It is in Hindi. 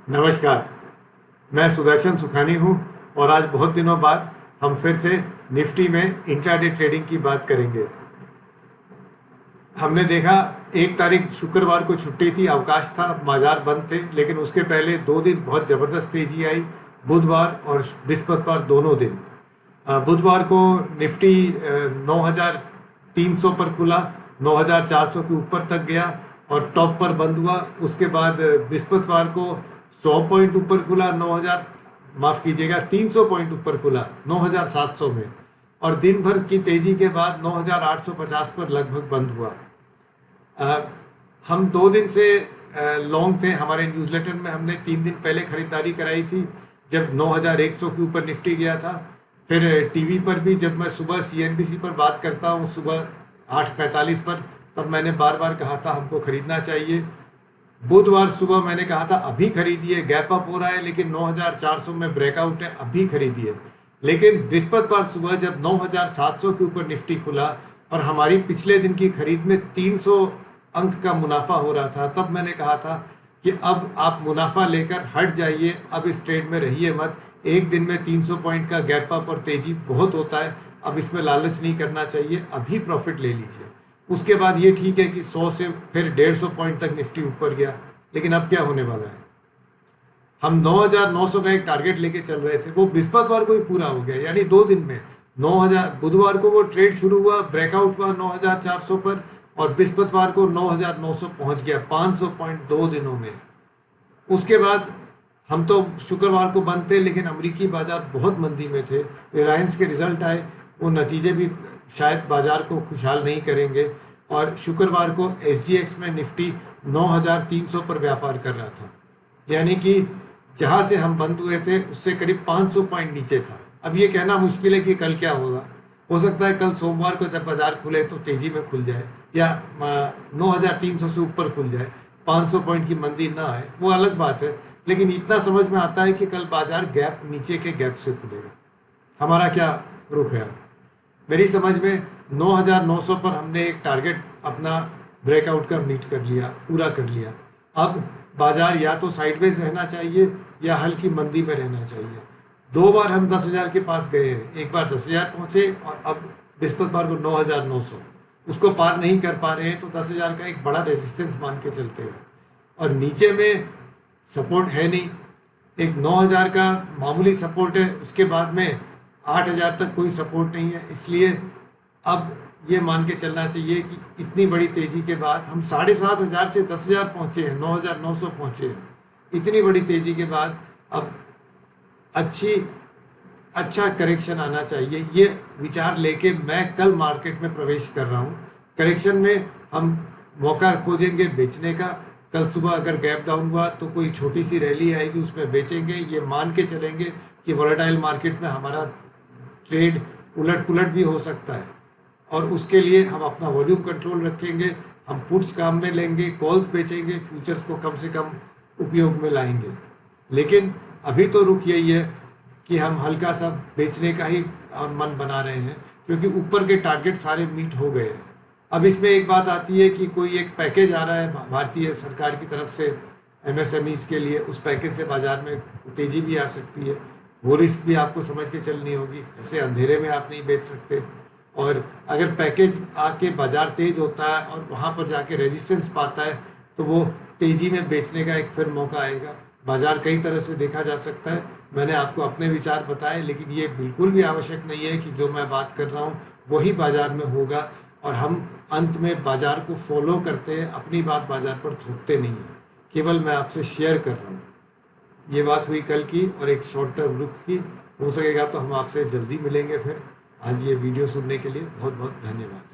नमस्कार। मैं सुदर्शन सुखानी हूँ और आज बहुत दिनों बाद हम फिर से निफ्टी में इंट्राडे ट्रेडिंग की बात करेंगे। हमने देखा 1 तारीख शुक्रवार को छुट्टी थी, अवकाश था, बाजार बंद थे, लेकिन उसके पहले 2 दिन बहुत ज़बरदस्त तेजी आई, बुधवार और बृहस्पतिवार दोनों दिन। बुधवार को निफ्टी 9,300 पर खुला, 9,400 के ऊपर तक गया और टॉप पर बंद हुआ। उसके बाद बृहस्पतिवार को 100 पॉइंट ऊपर खुला, 9,000 माफ़ कीजिएगा 300 पॉइंट ऊपर खुला 9,700 में, और दिन भर की तेजी के बाद 9,850 पर लगभग बंद हुआ। हम 2 दिन से लॉन्ग थे। हमारे न्यूज़लेटर में हमने 3 दिन पहले खरीदारी कराई थी जब 9,100 के ऊपर निफ्टी गया था। फिर टीवी पर भी जब मैं सुबह CNBC पर बात करता हूँ सुबह 8:45 पर, तब मैंने बार बार कहा था हमको खरीदना चाहिए। बुधवार सुबह मैंने कहा था अभी खरीदिए, गैप अप हो रहा है लेकिन 9,400 में ब्रेकआउट है, अभी खरीदिए। लेकिन बृहस्पतिवार सुबह जब 9,700 के ऊपर निफ्टी खुला और हमारी पिछले दिन की खरीद में 300 अंक का मुनाफा हो रहा था, तब मैंने कहा था कि अब आप मुनाफा लेकर हट जाइए, अब इस ट्रेड में रहिए मत। एक दिन में 300 पॉइंट का गैप अप और तेजी बहुत होता है, अब इसमें लालच नहीं करना चाहिए, अभी प्रॉफिट ले लीजिए। उसके बाद ये ठीक है कि 100 से फिर 150 पॉइंट तक निफ्टी ऊपर गया, लेकिन अब क्या होने वाला है? हम 9,900 का एक टारगेट लेके चल रहे थे, वो बृहस्पतिवार को ही पूरा हो गया, यानी 2 दिन में 9,000। बुधवार को वो ट्रेड शुरू हुआ, ब्रेकआउट हुआ 9,400 पर, और बृहस्पतिवार को 9,900 पहुंच गया, 500 पॉइंट 2 दिनों में। उसके बाद हम तो शुक्रवार को बंद थे, लेकिन अमेरिकी बाजार बहुत मंदी में थे। रिलायंस के रिजल्ट आए, वो नतीजे भी शायद बाजार को खुशहाल नहीं करेंगे, और शुक्रवार को SGX में निफ्टी 9,300 पर व्यापार कर रहा था, यानी कि जहां से हम बंद हुए थे उससे करीब 500 पॉइंट नीचे था। अब ये कहना मुश्किल है कि कल क्या होगा। हो सकता है कल सोमवार को जब बाजार खुले तो तेजी में खुल जाए, या 9,300 से ऊपर खुल जाए, 500 पॉइंट की मंदी ना आए, वो अलग बात है। लेकिन इतना समझ में आता है कि कल बाजार गैप, नीचे के गैप से खुलेगा। हमारा क्या रुख है? मेरी समझ में 9,900 पर हमने एक टारगेट अपना ब्रेकआउट का मीट कर लिया, पूरा कर लिया। अब बाजार या तो साइडवेज रहना चाहिए या हल्की मंदी में रहना चाहिए। 2 बार हम 10,000 के पास गए हैं, एक बार 10,000 पहुंचे और अब बृहस्पतिवार को 9,900, उसको पार नहीं कर पा रहे हैं, तो 10,000 का एक बड़ा रेजिस्टेंस मान के चलते हैं। और नीचे में सपोर्ट है नहीं, एक 9,000 का मामूली सपोर्ट है, उसके बाद में 8,000 तक कोई सपोर्ट नहीं है। इसलिए अब ये मान के चलना चाहिए कि इतनी बड़ी तेजी के बाद हम 7,500 से 10,000 पहुँचे हैं, 9,900 पहुँचे हैं। इतनी बड़ी तेजी के बाद अब अच्छा करेक्शन आना चाहिए। ये विचार लेके मैं कल मार्केट में प्रवेश कर रहा हूँ। करेक्शन में हम मौका खोजेंगे बेचने का। कल सुबह अगर गैप डाउन हुआ तो कोई छोटी सी रैली आएगी, उसमें बेचेंगे। ये मान के चलेंगे कि वोलेटाइल मार्केट में हमारा ट्रेड उलट पुलट भी हो सकता है, और उसके लिए हम अपना वॉल्यूम कंट्रोल रखेंगे। हम पुट्स काम में लेंगे, कॉल्स बेचेंगे, फ्यूचर्स को कम से कम उपयोग में लाएंगे। लेकिन अभी तो रुख यही है कि हम हल्का सा बेचने का ही मन बना रहे हैं, क्योंकि ऊपर के टारगेट सारे मीट हो गए हैं। अब इसमें एक बात आती है कि कोई एक पैकेज आ रहा है भारतीय सरकार की तरफ से MSMEs के लिए, उस पैकेज से बाजार में तेजी भी आ सकती है। वो रिस्क भी आपको समझ के चलनी होगी, ऐसे अंधेरे में आप नहीं बेच सकते। और अगर पैकेज आके बाजार तेज होता है और वहाँ पर जाके रेजिस्टेंस पाता है, तो वो तेजी में बेचने का एक फिर मौका आएगा। बाजार कई तरह से देखा जा सकता है। मैंने आपको अपने विचार बताए, लेकिन ये बिल्कुल भी आवश्यक नहीं है कि जो मैं बात कर रहा हूँ वही बाजार में होगा, और हम अंत में बाजार को फॉलो करते हैं, अपनी बात बाजार पर थोपते नहीं हैं। केवल मैं आपसे शेयर कर रहा हूँ। ये बात हुई कल की और एक शॉर्ट टर्म रुख की। हो सकेगा तो हम आपसे जल्दी मिलेंगे फिर। आज ये वीडियो सुनने के लिए बहुत बहुत धन्यवाद।